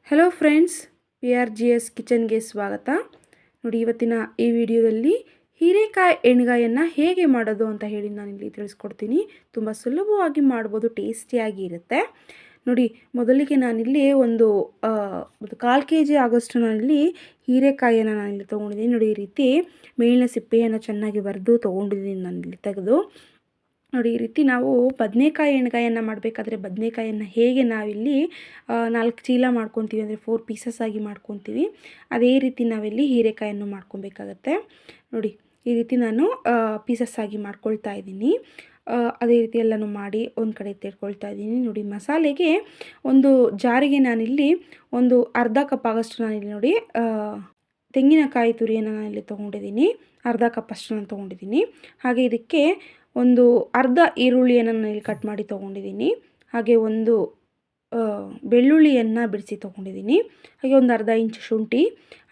Hello friends, PRGS ಕಿಚನ್ಗೆ ಸ್ವಾಗತ. ನೋಡಿ, ಇವತ್ತಿನ ಈ ವಿಡಿಯೋದಲ್ಲಿ ಹೀರೆಕಾಯಿ ಎಣ್ಗಾಯನ್ನು ಹೇಗೆ ಮಾಡೋದು ಅಂತ ಹೇಳಿ ನಾನಿಲ್ಲಿ ತಿಳಿಸ್ಕೊಡ್ತೀನಿ. ತುಂಬ ಸುಲಭವಾಗಿ ಮಾಡ್ಬೋದು, ಟೇಸ್ಟಿಯಾಗಿ ಇರುತ್ತೆ. ನೋಡಿ, ಮೊದಲಿಗೆ ನಾನಿಲ್ಲಿ ಒಂದು 1/4 kg ಆಗೋಷ್ಟು ನಾನಿಲ್ಲಿ ಹೀರೆಕಾಯಿಯನ್ನು ನಾನಿಲ್ಲಿ ತೊಗೊಂಡಿದ್ದೀನಿ. ನೋಡಿ, ಈ ರೀತಿ ಮೇಲಿನ ಸಿಪ್ಪೆಯನ್ನು ಚೆನ್ನಾಗಿ ಬರೆದು ತೊಗೊಂಡಿದ್ದೀನಿ ನಾನಿಲ್ಲಿ ತೆಗೆದು. ನೋಡಿ, ಈ ರೀತಿ ನಾವು ಬದನೆಕಾಯಿ ಎಣ್ಗಾಯನ್ನು ಮಾಡಬೇಕಾದ್ರೆ ಬದನೆಕಾಯನ್ನು ಹೇಗೆ ನಾವಿಲ್ಲಿ 4 ಚೀಲ ಮಾಡ್ಕೊತೀವಿ, ಅಂದರೆ 4 ಪೀಸಸ್ ಆಗಿ ಮಾಡ್ಕೊತೀವಿ, ಅದೇ ರೀತಿ ನಾವಿಲ್ಲಿ ಹೀರೆಕಾಯನ್ನು ಮಾಡ್ಕೊಬೇಕಾಗತ್ತೆ. ನೋಡಿ, ಈ ರೀತಿ ನಾನು ಪೀಸಸ್ ಆಗಿ ಮಾಡ್ಕೊಳ್ತಾ ಇದ್ದೀನಿ. ಅದೇ ರೀತಿ ಎಲ್ಲನೂ ಮಾಡಿ ಒಂದು ಕಡೆ ತೆಡ್ಕೊಳ್ತಾ ಇದ್ದೀನಿ. ನೋಡಿ, ಮಸಾಲೆಗೆ ಒಂದು ಜಾರಿಗೆ ನಾನಿಲ್ಲಿ ಒಂದು ಅರ್ಧ ಕಪ್ ಆಗೋಷ್ಟು ನಾನಿಲ್ಲಿ ನೋಡಿ ತೆಂಗಿನಕಾಯಿ ತುರಿಯನ್ನು ನಾನಿಲ್ಲಿ ತೊಗೊಂಡಿದ್ದೀನಿ. ಅರ್ಧ ಕಪ್ ಅಷ್ಟು ನಾನು ತೊಗೊಂಡಿದ್ದೀನಿ. ಹಾಗೆ ಇದಕ್ಕೆ ಒಂದು ಅರ್ಧ ಈರುಳ್ಳಿಯನ್ನು ನಾನಿಲ್ಲಿ ಕಟ್ ಮಾಡಿ ತೊಗೊಂಡಿದ್ದೀನಿ. ಹಾಗೆ ಒಂದು ಬೆಳ್ಳುಳ್ಳಿಯನ್ನು ಬಿಡಿಸಿ ತೊಗೊಂಡಿದ್ದೀನಿ. ಹಾಗೆ ಒಂದು ಅರ್ಧ ಇಂಚು ಶುಂಠಿ,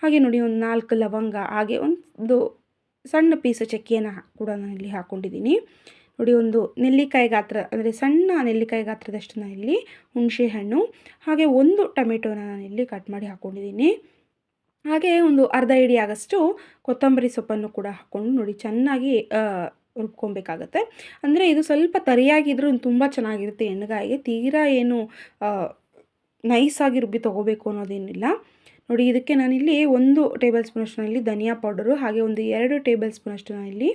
ಹಾಗೆ ನೋಡಿ ಒಂದು 4 ಲವಂಗ, ಹಾಗೆ ಒಂದು ಸಣ್ಣ ಪೀಸು ಚಕ್ಕೆಯನ್ನು ಕೂಡ ನಾನಿಲ್ಲಿ ಹಾಕ್ಕೊಂಡಿದ್ದೀನಿ. ನೋಡಿ, ಒಂದು ನೆಲ್ಲಿಕಾಯಿ ಗಾತ್ರ, ಅಂದರೆ ಸಣ್ಣ ನೆಲ್ಲಿಕಾಯಿ ಗಾತ್ರದಷ್ಟು ನಾನಿಲ್ಲಿ ಹುಣಸೆ ಹಣ್ಣು, ಹಾಗೆ ಒಂದು ಟೊಮೆಟೊನ ನಾನಿಲ್ಲಿ ಕಟ್ ಮಾಡಿ ಹಾಕ್ಕೊಂಡಿದ್ದೀನಿ. ಹಾಗೆ ಒಂದು ಅರ್ಧ ಹಿಡಿ ಆಗೋಷ್ಟು ಕೊತ್ತಂಬರಿ ಸೊಪ್ಪನ್ನು ಕೂಡ ಹಾಕ್ಕೊಂಡು ನೋಡಿ ಚೆನ್ನಾಗಿ ರುಬ್ಕೊಬೇಕಾಗತ್ತೆ. ಅಂದರೆ ಇದು ಸ್ವಲ್ಪ ತರಿಯಾಗಿದ್ರೂ ತುಂಬ ಚೆನ್ನಾಗಿರುತ್ತೆ ಎಣ್ಗಾಯಿಗೆ. ತೀರಾ ಏನು ನೈಸಾಗಿ ರುಬ್ಬಿ ತೊಗೋಬೇಕು ಅನ್ನೋದೇನಿಲ್ಲ. ನೋಡಿ, ಇದಕ್ಕೆ ನಾನಿಲ್ಲಿ 1 ಟೇಬಲ್ ಸ್ಪೂನಷ್ಟು ನಾನಿಲ್ಲಿ ಧನಿಯಾ ಪೌಡರು, ಹಾಗೆ ಒಂದು 2 ಟೇಬಲ್ ಸ್ಪೂನಷ್ಟು ನಾನಿಲ್ಲಿ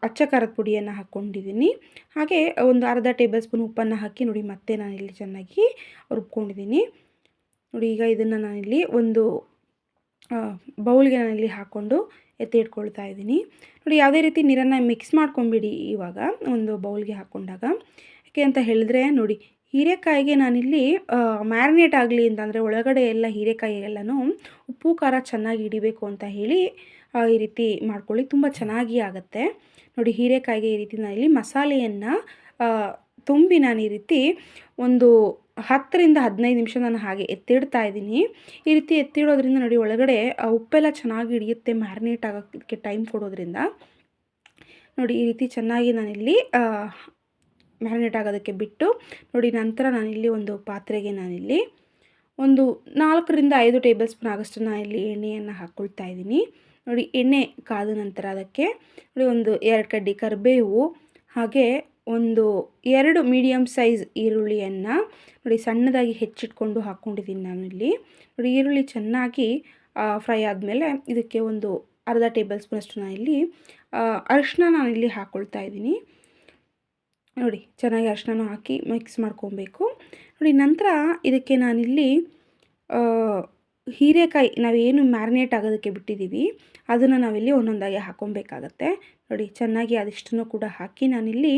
ಅಚ್ಚ ಖಾರದ ಪುಡಿಯನ್ನು ಹಾಕ್ಕೊಂಡಿದ್ದೀನಿ. ಹಾಗೆ ಒಂದು ಅರ್ಧ ಟೇಬಲ್ ಸ್ಪೂನ್ ಉಪ್ಪನ್ನು ಹಾಕಿ ನೋಡಿ ಮತ್ತೆ ನಾನಿಲ್ಲಿ ಚೆನ್ನಾಗಿ ರುಬ್ಕೊಂಡಿದ್ದೀನಿ. ನೋಡಿ, ಈಗ ಇದನ್ನು ನಾನಿಲ್ಲಿ ಒಂದು ಬೌಲ್ಗೆ ನಾನಿಲ್ಲಿ ಹಾಕ್ಕೊಂಡು ಎತ್ತಿಟ್ಕೊಳ್ತಾ ಇದ್ದೀನಿ. ನೋಡಿ, ಯಾವುದೇ ರೀತಿ ನೀರನ್ನು ಮಿಕ್ಸ್ ಮಾಡ್ಕೊಂಬಿಡಿ ಇವಾಗ ಒಂದು ಬೌಲ್ಗೆ ಹಾಕ್ಕೊಂಡಾಗ. ಯಾಕೆ ಅಂತ ಹೇಳಿದ್ರೆ ನೋಡಿ, ಹೀರೆಕಾಯಿಗೆ ನಾನಿಲ್ಲಿ ಮ್ಯಾರಿನೇಟ್ ಆಗಲಿ ಅಂತಂದರೆ ಒಳಗಡೆ ಎಲ್ಲ ಹೀರೆಕಾಯಿ ಎಲ್ಲನೂ ಉಪ್ಪು ಖಾರ ಚೆನ್ನಾಗಿ ಹಿಡಿಬೇಕು ಅಂತ ಹೇಳಿ ಈ ರೀತಿ ಮಾಡ್ಕೊಳ್ಳಿ, ತುಂಬ ಚೆನ್ನಾಗಿ ಆಗುತ್ತೆ. ನೋಡಿ, ಹೀರೆಕಾಯಿಗೆ ಈ ರೀತಿ ನಾನಿಲ್ಲಿ ಮಸಾಲೆಯನ್ನು ತುಂಬಿ ನಾನು ಈ ರೀತಿ ಒಂದು 10 ರಿಂದ 15 ನಿಮಿಷ ನಾನು ಹಾಗೆ ಎತ್ತಿಡ್ತಾ ಇದ್ದೀನಿ. ಈ ರೀತಿ ಎತ್ತಿಡೋದ್ರಿಂದ ನೋಡಿ ಒಳಗಡೆ ಉಪ್ಪೆಲ್ಲ ಚೆನ್ನಾಗಿ ಹಿಡಿಯುತ್ತೆ, ಮ್ಯಾರಿನೇಟ್ ಆಗೋಕ್ಕೆ ಟೈಮ್ ಕೊಡೋದ್ರಿಂದ. ನೋಡಿ, ಈ ರೀತಿ ಚೆನ್ನಾಗಿ ನಾನಿಲ್ಲಿ ಮ್ಯಾರಿನೇಟ್ ಆಗೋದಕ್ಕೆ ಬಿಟ್ಟು ನೋಡಿ, ನಂತರ ನಾನಿಲ್ಲಿ ಒಂದು ಪಾತ್ರೆಗೆ ನಾನಿಲ್ಲಿ ಒಂದು 4 ರಿಂದ 5 ಟೇಬಲ್ ಸ್ಪೂನ್ ಆಗೋಷ್ಟು ನಾನಿಲ್ಲಿ ಎಣ್ಣೆಯನ್ನು ಹಾಕ್ಕೊಳ್ತಾ ಇದ್ದೀನಿ. ನೋಡಿ, ಎಣ್ಣೆ ಕಾದ ನಂತರ ಅದಕ್ಕೆ ನೋಡಿ ಒಂದು 2 ಕಡ್ಡಿ ಕರಿಬೇವು, ಹಾಗೆ ಒಂದು 2 ಮೀಡಿಯಮ್ ಸೈಜ್ ಈರುಳ್ಳಿಯನ್ನು ನೋಡಿ ಸಣ್ಣದಾಗಿ ಹೆಚ್ಚಿಟ್ಕೊಂಡು ಹಾಕ್ಕೊಂಡಿದ್ದೀನಿ ನಾನಿಲ್ಲಿ. ನೋಡಿ, ಈರುಳ್ಳಿ ಚೆನ್ನಾಗಿ ಫ್ರೈ ಆದಮೇಲೆ ಇದಕ್ಕೆ ಒಂದು ಅರ್ಧ ಟೇಬಲ್ ಸ್ಪೂನಷ್ಟು ನಾನಿಲ್ಲಿ ಅರಿಶಿನ ನಾನಿಲ್ಲಿ ಹಾಕ್ಕೊಳ್ತಾ ಇದ್ದೀನಿ. ನೋಡಿ, ಚೆನ್ನಾಗಿ ಅರಿಶಿನ ಹಾಕಿ ಮಿಕ್ಸ್ ಮಾಡ್ಕೊಬೇಕು. ನೋಡಿ, ನಂತರ ಇದಕ್ಕೆ ನಾನಿಲ್ಲಿ ಹೀರೆಕಾಯಿ ನಾವೇನು ಮ್ಯಾರಿನೇಟ್ ಆಗೋದಕ್ಕೆ ಬಿಟ್ಟಿದ್ದೀವಿ ಅದನ್ನು ನಾವಿಲ್ಲಿ ಒಂದೊಂದಾಗಿ ಹಾಕ್ಕೊಬೇಕಾಗತ್ತೆ. ನೋಡಿ, ಚೆನ್ನಾಗಿ ಅದಿಷ್ಟನ್ನು ಕೂಡ ಹಾಕಿ ನಾನಿಲ್ಲಿ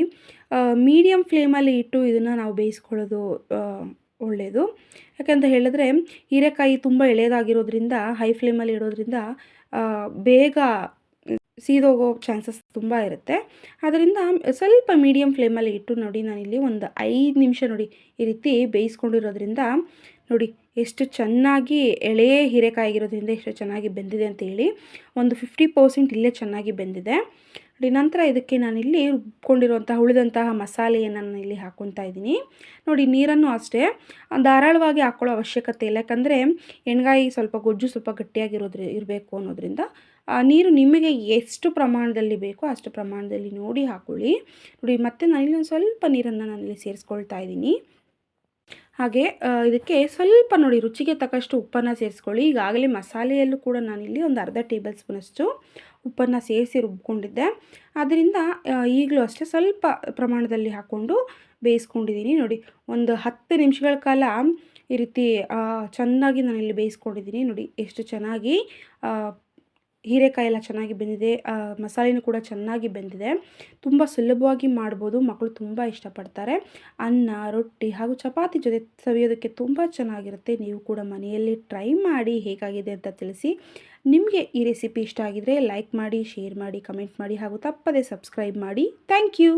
ಮೀಡಿಯಮ್ ಫ್ಲೇಮಲ್ಲಿ ಇಟ್ಟು ಇದನ್ನು ನಾವು ಬೇಯಿಸ್ಕೊಳ್ಳೋದು ಒಳ್ಳೆಯದು. ಯಾಕಂತ ಹೇಳಿದ್ರೆ ಹೀರೆಕಾಯಿ ತುಂಬ ಎಳೆದಾಗಿರೋದ್ರಿಂದ ಹೈ ಫ್ಲೇಮಲ್ಲಿ ಇಡೋದ್ರಿಂದ ಬೇಗ ಸೀದೋಗೋ ಚಾನ್ಸಸ್ ತುಂಬ ಇರುತ್ತೆ. ಅದರಿಂದ ಸ್ವಲ್ಪ ಮೀಡಿಯಮ್ ಫ್ಲೇಮಲ್ಲಿ ಇಟ್ಟು ನೋಡಿ ನಾನಿಲ್ಲಿ ಒಂದು 5 ನಿಮಿಷ ನೋಡಿ ಈ ರೀತಿ ಬೇಯಿಸ್ಕೊಂಡಿರೋದ್ರಿಂದ ನೋಡಿ ಎಷ್ಟು ಚೆನ್ನಾಗಿ ಎಳೆಯ ಹೀರೆಕಾಯಿಗಿರೋದ್ರಿಂದ ಎಷ್ಟು ಚೆನ್ನಾಗಿ ಬೆಂದಿದೆ ಅಂತೇಳಿ. ಒಂದು 50% ಇಲ್ಲೇ ಚೆನ್ನಾಗಿ ಬೆಂದಿದೆ. ನೋಡಿ, ನಂತರ ಇದಕ್ಕೆ ನಾನಿಲ್ಲಿ ರುಬ್ಕೊಂಡಿರುವಂತಹ ಉಳಿದಂತಹ ಮಸಾಲೆಯನ್ನು ನಾನು ಇಲ್ಲಿ ಹಾಕ್ಕೊತಾ ಇದ್ದೀನಿ. ನೋಡಿ, ನೀರನ್ನು ಅಷ್ಟೇ ಧಾರಾಳವಾಗಿ ಹಾಕ್ಕೊಳ್ಳೋ ಅವಶ್ಯಕತೆ ಇಲ್ಲ, ಯಾಕಂದರೆ ಎಣ್ಗಾಯಿ ಸ್ವಲ್ಪ ಗೊಜ್ಜು ಸ್ವಲ್ಪ ಇರಬೇಕು ಅನ್ನೋದ್ರಿಂದ ನೀರು ನಿಮಗೆ ಎಷ್ಟು ಪ್ರಮಾಣದಲ್ಲಿ ಬೇಕೋ ಅಷ್ಟು ಪ್ರಮಾಣದಲ್ಲಿ ನೋಡಿ ಹಾಕ್ಕೊಳ್ಳಿ. ನೋಡಿ, ಮತ್ತೆ ನಾನಿಲ್ಲಿ ಒಂದು ಸ್ವಲ್ಪ ನೀರನ್ನು ನಾನಿಲ್ಲಿ ಸೇರಿಸ್ಕೊಳ್ತಾ ಇದ್ದೀನಿ. ಹಾಗೆ ಇದಕ್ಕೆ ಸ್ವಲ್ಪ ನೋಡಿ ರುಚಿಗೆ ತಕ್ಕಷ್ಟು ಉಪ್ಪನ್ನು ಸೇರಿಸ್ಕೊಳ್ಳಿ. ಈಗಾಗಲೇ ಮಸಾಲೆಯಲ್ಲೂ ಕೂಡ ನಾನಿಲ್ಲಿ ಒಂದು ಅರ್ಧ ಟೇಬಲ್ ಸ್ಪೂನಷ್ಟು ಉಪ್ಪನ್ನು ಸೇರಿಸಿ ರುಬ್ಕೊಂಡಿದ್ದೆ. ಆದ್ದರಿಂದ ಈಗಲೂ ಅಷ್ಟೇ ಸ್ವಲ್ಪ ಪ್ರಮಾಣದಲ್ಲಿ ಹಾಕ್ಕೊಂಡು ಬೇಯಿಸ್ಕೊಂಡಿದ್ದೀನಿ. ನೋಡಿ, ಒಂದು 10 ನಿಮಿಷಗಳ ಕಾಲ ಈ ರೀತಿ ಚೆನ್ನಾಗಿ ನಾನಿಲ್ಲಿ ಬೇಯಿಸ್ಕೊಂಡಿದ್ದೀನಿ. ನೋಡಿ, ಎಷ್ಟು ಚೆನ್ನಾಗಿ ಹೀರೆಕಾಯಿ ಎಲ್ಲ ಚೆನ್ನಾಗಿ ಬೆಂದಿದೆ, ಮಸಾಲೆನೂ ಕೂಡ ಚೆನ್ನಾಗಿ ಬೆಂದಿದೆ. ತುಂಬ ಸುಲಭವಾಗಿ ಮಾಡ್ಬೋದು, ಮಕ್ಕಳು ತುಂಬ ಇಷ್ಟಪಡ್ತಾರೆ. ಅನ್ನ, ರೊಟ್ಟಿ ಹಾಗೂ ಚಪಾತಿ ಜೊತೆ ಸವಿಯೋದಕ್ಕೆ ತುಂಬ ಚೆನ್ನಾಗಿರುತ್ತೆ. ನೀವು ಕೂಡ ಮನೆಯಲ್ಲಿ ಟ್ರೈ ಮಾಡಿ ಹೇಗಾಗಿದೆ ಅಂತ ತಿಳಿಸಿ. ನಿಮಗೆ ಈ ರೆಸಿಪಿ ಇಷ್ಟ ಆಗಿದರೆ ಲೈಕ್ ಮಾಡಿ, ಶೇರ್ ಮಾಡಿ, ಕಮೆಂಟ್ ಮಾಡಿ ಹಾಗೂ ತಪ್ಪದೇ ಸಬ್ಸ್ಕ್ರೈಬ್ ಮಾಡಿ. Thank you.